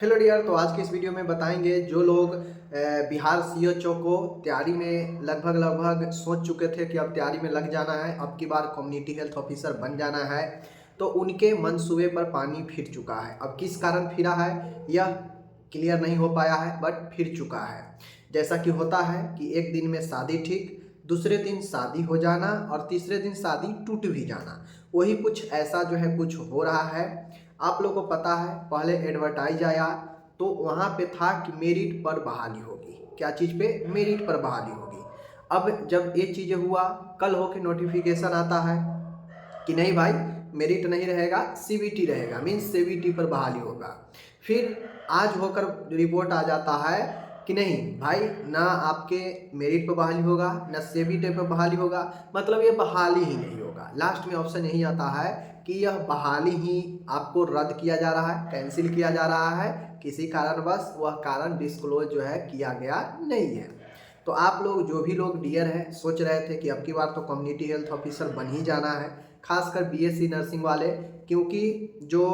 Hello dear. तो आज के इस वीडियो में बताएंगे जो लोग बिहार सीएचओ को तैयारी में लगभग सोच चुके थे कि अब तैयारी में लग जाना है, अब की बार कम्युनिटी हेल्थ ऑफिसर बन जाना है, तो उनके मंसूबे पर पानी फिर चुका है। अब किस कारण फिरा है यह क्लियर नहीं हो पाया है, बट फिर चुका है। जैसा कि होता है कि एक दिन में शादी ठीक, दूसरे दिन शादी हो जाना और तीसरे दिन शादी टूट भी जाना, वही कुछ ऐसा जो है कुछ हो रहा है। आप लोगों को पता है पहले एडवर्टाइज आया तो वहाँ पे था कि मेरिट पर बहाली होगी। क्या चीज़ पे? मेरिट पर बहाली होगी। अब जब ये चीज़ें हुआ, कल होके नोटिफिकेशन आता है कि नहीं भाई, मेरिट नहीं रहेगा, सीबीटी रहेगा, मीन्स सीबीटी पर बहाली होगा। फिर आज होकर रिपोर्ट आ जाता है कि नहीं भाई, ना आपके मेरिट पर बहाली होगा ना सीबीटी पर बहाली होगा, मतलब ये बहाली ही नहीं होगा। लास्ट में ऑप्शन यही आता है कि यह बहाली ही आपको रद्द किया जा रहा है, कैंसिल किया जा रहा है, किसी कारणवश वह कारण डिस्क्लोज जो है किया गया नहीं है। तो आप लोग जो भी लोग डियर हैं सोच रहे थे कि अब की बार तो कम्युनिटी हेल्थ ऑफिसर बन ही जाना है, खासकर बीएससी नर्सिंग वाले, क्योंकि जो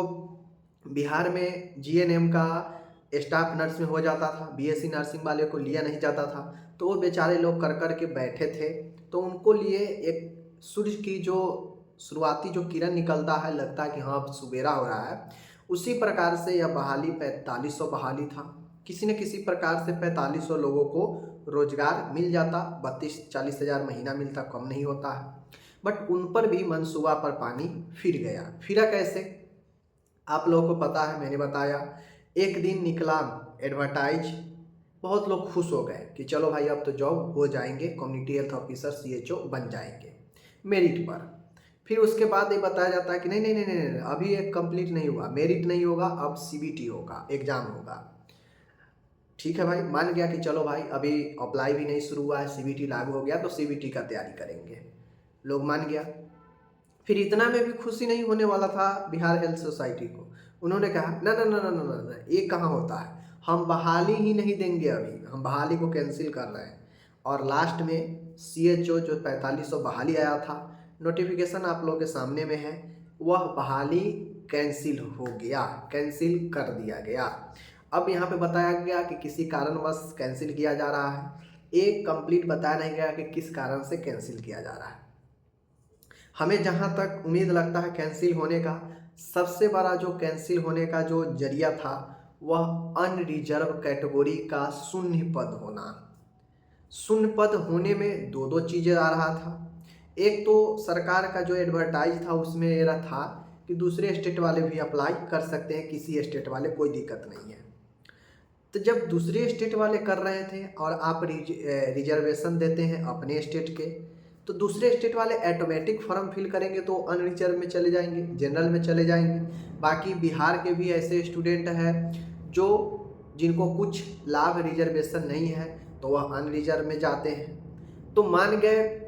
बिहार में जीएनएम का स्टाफ नर्स में हो जाता था, बीएससी नर्सिंग वाले को लिया नहीं जाता था, तो वो बेचारे लोग कर कर के बैठे थे। तो उनको लिए एक सूर्य की जो शुरुआती जो किरण निकलता है, लगता है कि हाँ अब सुबेरा हो रहा है, उसी प्रकार से यह बहाली 4500 बहाली था। किसी न किसी प्रकार से 4500 लोगों को रोजगार मिल जाता, 32-40 हज़ार महीना मिलता, कम नहीं होता है। बट उन पर भी मंसूबा पर पानी फिर गया। फिरा कैसे? आप लोगों को पता है, मैंने बताया। एक दिन निकला एडवर्टाइज, बहुत लोग खुश हो गए कि चलो भाई अब तो जॉब हो जाएंगे, कम्युनिटी हेल्थ ऑफिसर सीएचओ बन जाएंगे मेरिट पर। फिर उसके बाद ये बताया जाता है कि नहीं नहीं नहीं नहीं, नहीं अभी एक कंप्लीट नहीं हुआ, मेरिट नहीं होगा, अब सीबीटी होगा, एग्जाम होगा। ठीक है भाई, मान गया कि चलो भाई अभी अप्लाई भी नहीं शुरू हुआ है, सीबीटी लागू हो गया तो सीबीटी का तैयारी करेंगे, लोग मान गया। फिर इतना में भी खुशी नहीं होने वाला था बिहार हेल्थ सोसाइटी को। उन्होंने कहा ना ना ना ना ना ना ना, ये कहाँ होता है, हम बहाली ही नहीं देंगे, अभी हम बहाली को कैंसिल कर रहे हैं। और लास्ट में सीएचओ जो 4500 बहाली आया था, नोटिफिकेशन आप लोगों के सामने में है, वह बहाली कैंसिल हो गया, कैंसिल कर दिया गया। अब यहाँ पे बताया गया कि किसी कारणवश कैंसिल किया जा रहा है, एक कंप्लीट बताया नहीं गया कि किस कारण से कैंसिल किया जा रहा है। हमें जहाँ तक उम्मीद लगता है कैंसिल होने का, सबसे बड़ा जो कैंसिल होने का जो जरिया था वह अनरिजर्व कैटेगरी का शून्य पद होना। शून्य पद होने में दो दो चीज़ें आ रहा था। एक तो सरकार का जो एडवर्टाइज था उसमें ये रहा था कि दूसरे स्टेट वाले भी अप्लाई कर सकते हैं, किसी स्टेट वाले कोई दिक्कत नहीं है। तो जब दूसरे स्टेट वाले कर रहे थे और आप रिजर्वेशन देते हैं अपने स्टेट के, तो दूसरे स्टेट वाले ऑटोमेटिक फॉर्म फिल करेंगे तो अनरिजर्व में चले जाएंगे, जनरल में चले जाएंगे। बाकी बिहार के भी ऐसे स्टूडेंट हैं जो जिनको कुछ लाभ रिजर्वेशन नहीं है तो वह अनरिजर्व में जाते हैं। तो मान गए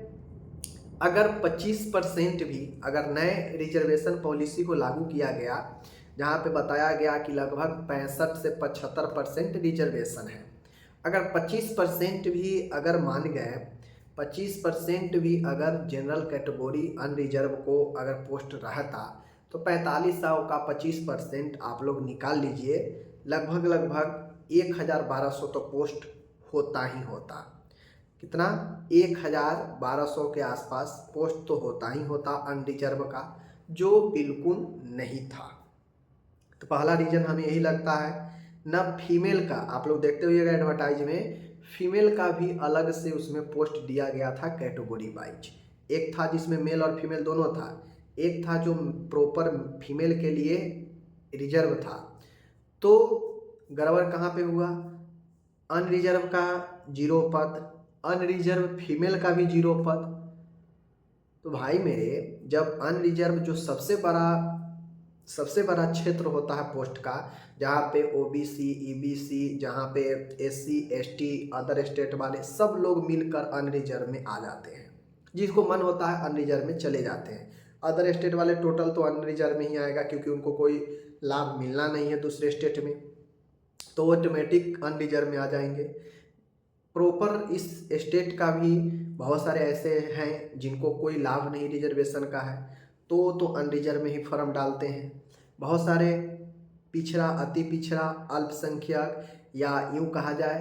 अगर 25% भी अगर नए रिजर्वेशन पॉलिसी को लागू किया गया, जहाँ पे बताया गया कि लगभग 65 से 75% रिजर्वेशन है, अगर 25% भी अगर मान गए, 25% भी अगर जनरल कैटेगरी अनरिजर्व को अगर पोस्ट रहता, तो 4500 का 25% आप लोग निकाल लीजिए, लगभग लगभग 1200 तो पोस्ट होता ही होता। कितना? 1200 के आसपास पोस्ट तो होता ही होता अनरिजर्व का, जो बिल्कुल नहीं था। तो पहला रीजन हमें यही लगता है। न फीमेल का, आप लोग देखते हुए एडवर्टाइज में फीमेल का भी अलग से उसमें पोस्ट दिया गया था कैटेगरी वाइज। एक था जिसमें मेल और फीमेल दोनों था, एक था जो प्रॉपर फीमेल के लिए रिजर्व था। तो गड़बड़ कहाँ पे हुआ? अनरिजर्व का 0 पद, अनरिजर्व फीमेल का भी 0 पद। तो भाई मेरे, जब अनरिजर्व जो सबसे बड़ा क्षेत्र होता है पोस्ट का, जहाँ पे ओबीसी ईबीसी, जहाँ पे एससी एसटी अदर स्टेट वाले सब लोग मिलकर अनरिजर्व में आ जाते हैं, जिसको मन होता है अनरिजर्व में चले जाते हैं। अदर स्टेट वाले टोटल तो अनरिजर्व में ही आएगा, क्योंकि उनको कोई लाभ मिलना नहीं है दूसरे स्टेट में, तो ऑटोमेटिक अनरिजर्व में आ जाएंगे। प्रॉपर इस स्टेट का भी बहुत सारे ऐसे हैं जिनको कोई लाभ नहीं रिजर्वेशन का है, तो अनरिजर्व में ही फॉर्म डालते हैं। बहुत सारे पिछड़ा, अति पिछड़ा, अल्पसंख्यक या यूँ कहा जाए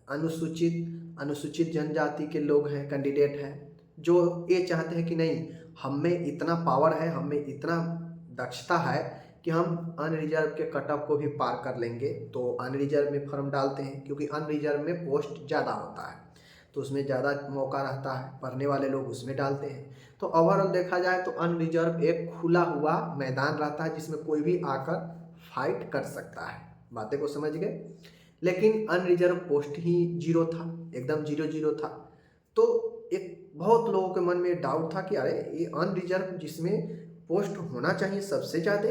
अनुसूचित जनजाति के लोग हैं, कैंडिडेट हैं, जो ये चाहते हैं कि नहीं, हम में इतना पावर है, हम में इतना दक्षता है कि हम अनरिजर्व के कट ऑफ को भी पार कर लेंगे, तो अनरिजर्व में फॉर्म डालते हैं, क्योंकि अनरिजर्व में पोस्ट ज़्यादा होता है तो उसमें ज़्यादा मौका रहता है, पढ़ने वाले लोग उसमें डालते हैं। तो ओवरऑल देखा जाए तो अनरिजर्व एक खुला हुआ मैदान रहता है जिसमें कोई भी आकर फाइट कर सकता है। बातें को समझ गए? लेकिन अनरिजर्व पोस्ट ही जीरो था, एकदम जीरो था। तो एक बहुत लोगों के मन में डाउट था कि अरे ये अनरिजर्व जिसमें पोस्ट होना चाहिए सबसे ज़्यादा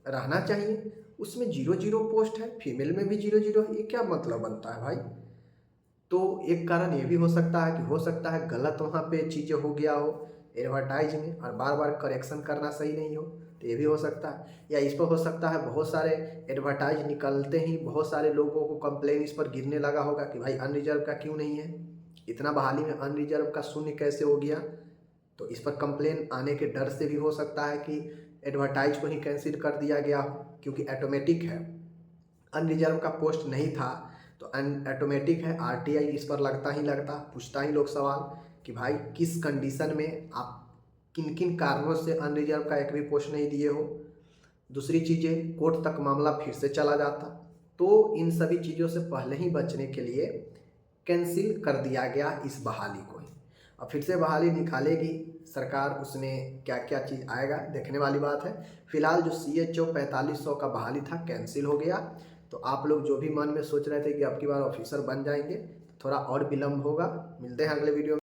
रहना चाहिए, उसमें जीरो पोस्ट है, फीमेल में भी जीरो है, ये क्या मतलब बनता है भाई? तो एक कारण ये भी हो सकता है कि हो सकता है गलत वहाँ पे चीज़ें हो गया हो एडवर्टाइज में, और बार बार करेक्शन करना सही नहीं हो, तो ये भी हो सकता है। या इस पर हो सकता है बहुत सारे एडवर्टाइज निकलते ही बहुत सारे लोगों को कंप्लेन इस पर गिरने लगा होगा कि भाई अनरिजर्व का क्यों नहीं है, इतना बहाली में अनरिजर्व का शून्य कैसे हो गया। तो इस पर कंप्लेन आने के डर से भी हो सकता है कि एडवर्टाइज को ही कैंसिल कर दिया गया हो, क्योंकि ऑटोमेटिक है, अनरिजर्व का पोस्ट नहीं था तो ऑटोमेटिक है, आरटीआई इस पर लगता ही लगता, पूछता ही लोग सवाल कि भाई किस कंडीशन में आप किन किन कारणों से अनरिजर्व का एक भी पोस्ट नहीं दिए हो। दूसरी चीज़ें कोर्ट तक मामला फिर से चला जाता। तो इन सभी चीज़ों से पहले ही बचने के लिए कैंसिल कर दिया गया इस बहाली को ही। अब फिर से बहाली निकालेगी सरकार, उसमें क्या क्या चीज़ आएगा देखने वाली बात है। फिलहाल जो CHO 4500 का बहाली था कैंसिल हो गया। तो आप लोग जो भी मन में सोच रहे थे कि अब की बार ऑफिसर बन जाएंगे, थोड़ा और विलम्ब होगा। मिलते हैं अगले वीडियो में।